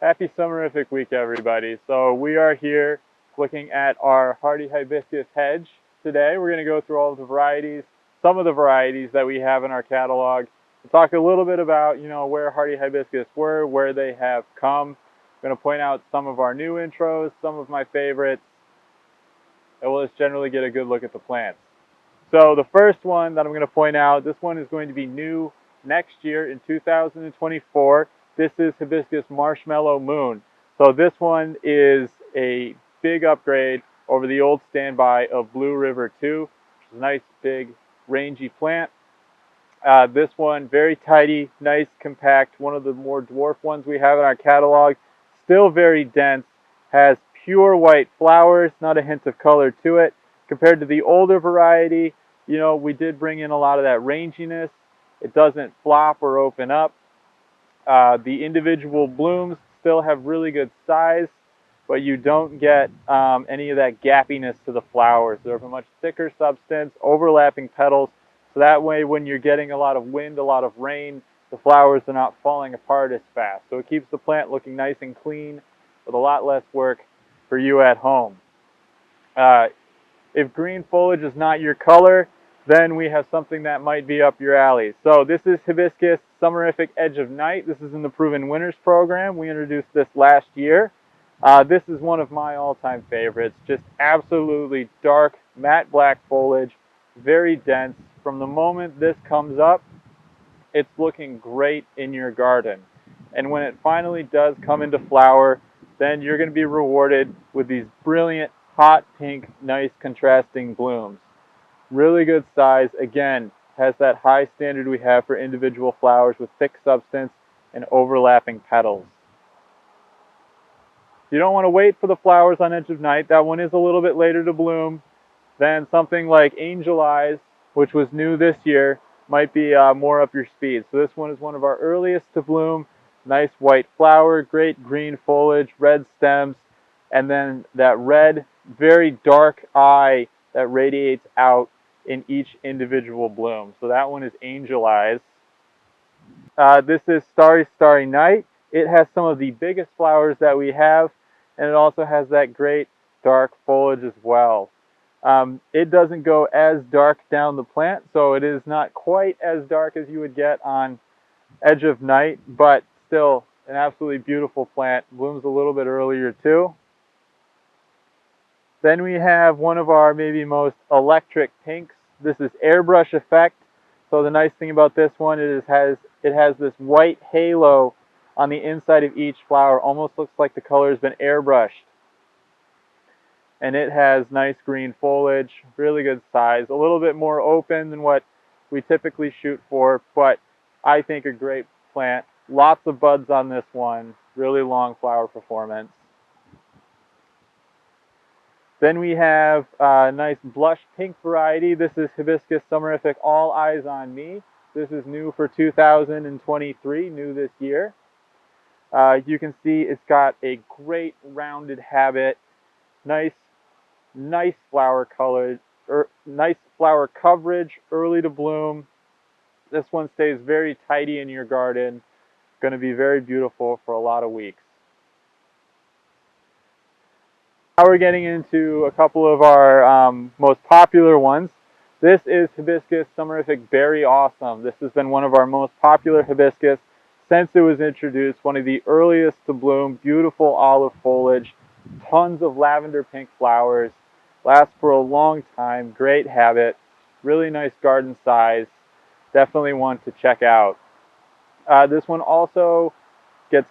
Happy Summerific week, everybody. So we are here looking at our hardy hibiscus hedge today. We're going to go through all of the varieties, some of the varieties that we have in our catalog, and talk a little bit about, where hardy hibiscus were, where they have come. I'm going to point out some of our new intros, some of my favorites, and we'll just generally get a good look at the plants. So the first one that I'm going to point out, this one is going to be new next year in 2024. This is Hibiscus Marshmallow Moon. So this one is a big upgrade over the old standby of Blue River 2, which is a nice big rangy plant. This one, very tidy, nice, compact, one of the more dwarf ones we have in our catalog. Still very dense, has pure white flowers, not a hint of color to it. Compared to the older variety, we did bring in a lot of that ranginess. It doesn't flop or open up. The individual blooms still have really good size, but you don't get any of that gappiness to the flowers. They're of a much thicker substance, overlapping petals, so that way when you're getting a lot of wind, a lot of rain, the flowers are not falling apart as fast. So it keeps the plant looking nice and clean with a lot less work for you at home. If green foliage is not your color, then we have something that might be up your alley. So this is Hibiscus Summerific Edge of Night. This is in the Proven Winners program. We introduced this last year. This is one of my all-time favorites. Just absolutely dark, matte black foliage, very dense. From the moment this comes up, it's looking great in your garden. And when it finally does come into flower, then you're going to be rewarded with these brilliant, hot pink, nice contrasting blooms. Really good size. Again, has that high standard we have for individual flowers with thick substance and overlapping petals. You don't want to wait for the flowers on Edge of Night. That one is a little bit later to bloom than something like Angel Eyes, which was new this year, might be more up your speed. So this one is one of our earliest to bloom. Nice white flower, great green foliage, red stems, and then that red, very dark eye that radiates out in each individual bloom. So that one is Angel Eyes. This is Starry Night. It has some of the biggest flowers that we have, and it also has that great dark foliage as well. It doesn't go as dark down the plant, so it is not quite as dark as you would get on Edge of Night, but still an absolutely beautiful plant. Blooms a little bit earlier too. Then we have one of our maybe most electric pinks. This is Airbrush Effect. So the nice thing about this one is it has this white halo on the inside of each flower. Almost looks like the color has been airbrushed. And it has nice green foliage, really good size, a little bit more open than what we typically shoot for, but I think a great plant. Lots of buds on this one, really long flower performance. Then we have a nice blush pink variety. This is Hibiscus Summerific All Eyes on Me. This is new for 2023, new this year. You can see it's got a great rounded habit, nice flower color, nice flower coverage, early to bloom. This one stays very tidy in your garden. Going to be very beautiful for a lot of weeks. Now we're getting into a couple of our most popular ones. This is Hibiscus Summerific Berry Awesome. This has been one of our most popular hibiscus since it was introduced. One of the earliest to bloom, beautiful olive foliage, tons of lavender pink flowers, lasts for a long time, great habit, really nice garden size, definitely one to check out. This one also gets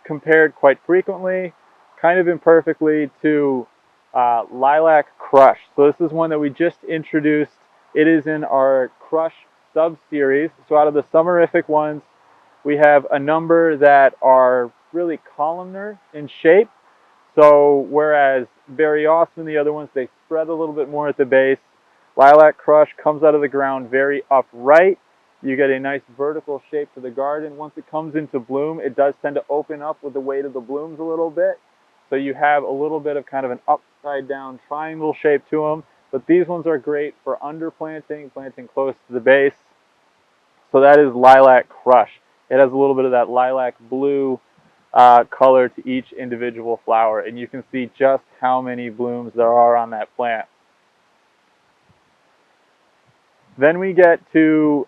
compared quite frequently, kind of imperfectly, to Lilac Crush. So this is one that we just introduced. It is in our Crush sub-series. So out of the Summerific ones, we have a number that are really columnar in shape. So whereas Berry Awesome and the other ones, they spread a little bit more at the base, Lilac Crush comes out of the ground very upright. You get a nice vertical shape to the garden. Once it comes into bloom, it does tend to open up with the weight of the blooms a little bit. So you have a little bit of kind of an upside down triangle shape to them. But these ones are great for underplanting, planting close to the base. So that is Lilac Crush. It has a little bit of that lilac blue color to each individual flower, and you can see just how many blooms there are on that plant. Then we get to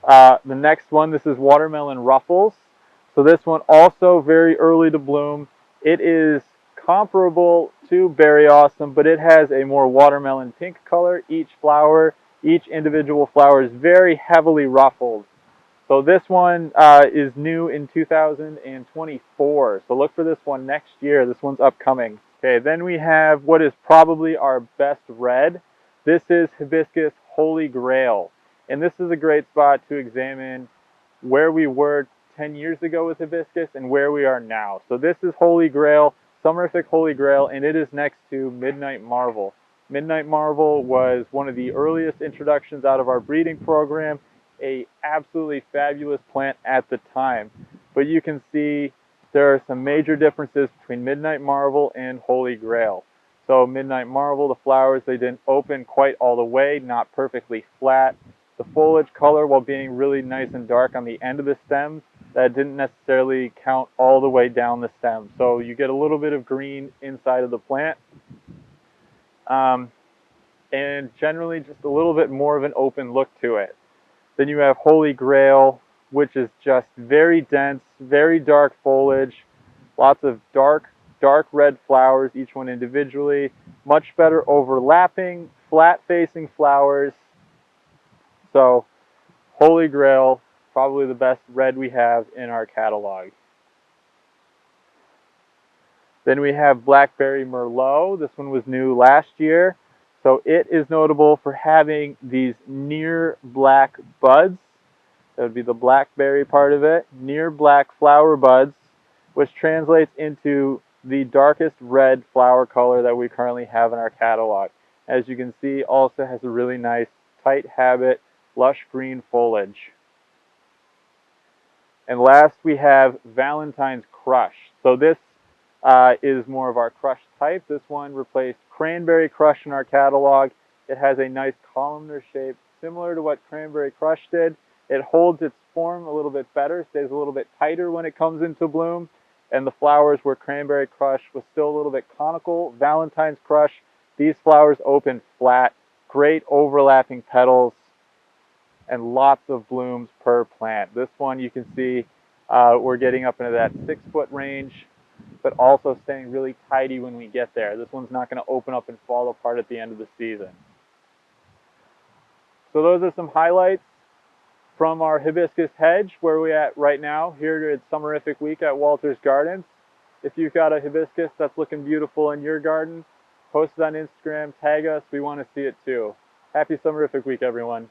the next one. This is watermelon ruffles. So this one also very early to bloom. It is comparable to berry awesome, but it has a more watermelon pink color. Each individual flower is very heavily ruffled. So this one is new in 2024. So look for this one next year. This one's upcoming. Okay, then we have what is probably our best red. This is Hibiscus Holy Grail. And this is a great spot to examine where we were 10 years ago with hibiscus and where we are now. So this is Holy Grail, Summerific Holy Grail, and it is next to Midnight Marvel. Midnight Marvel was one of the earliest introductions out of our breeding program, a absolutely fabulous plant at the time. But you can see there are some major differences between Midnight Marvel and Holy Grail. So Midnight Marvel, the flowers, they didn't open quite all the way, not perfectly flat. The foliage color, while being really nice and dark on the end of the stems, that didn't necessarily count all the way down the stem. So you get a little bit of green inside of the plant. And generally just a little bit more of an open look to it. Then you have Holy Grail, which is just very dense, very dark foliage, lots of dark red flowers, each one individually, much better overlapping, flat-facing flowers. So Holy Grail, probably the best red we have in our catalog. Then we have Blackberry Merlot. This one was new last year. So it is notable for having these near black buds. That would be the blackberry part of it. Near black flower buds, which translates into the darkest red flower color that we currently have in our catalog. As you can see, also has a really nice tight habit, lush green foliage. And last we have Valentines Crush. So this is more of our crush type. This one replaced Cranberry Crush in our catalog. It has a nice columnar shape, similar to what Cranberry Crush did. It holds its form a little bit better, stays a little bit tighter when it comes into bloom. And the flowers where Cranberry Crush was still a little bit conical, Valentine's Crush, these flowers open flat, great overlapping petals, and lots of blooms per plant. This one you can see we're getting up into that 6-foot range, but also staying really tidy when we get there. This one's not going to open up and fall apart at the end of the season. So those are some highlights from our hibiscus hedge. Where we're at right now here at Summerific Week at Walter's Gardens. If you've got a hibiscus that's looking beautiful in your garden, post it on Instagram, tag us. We want to see it too. Happy Summerific Week, everyone.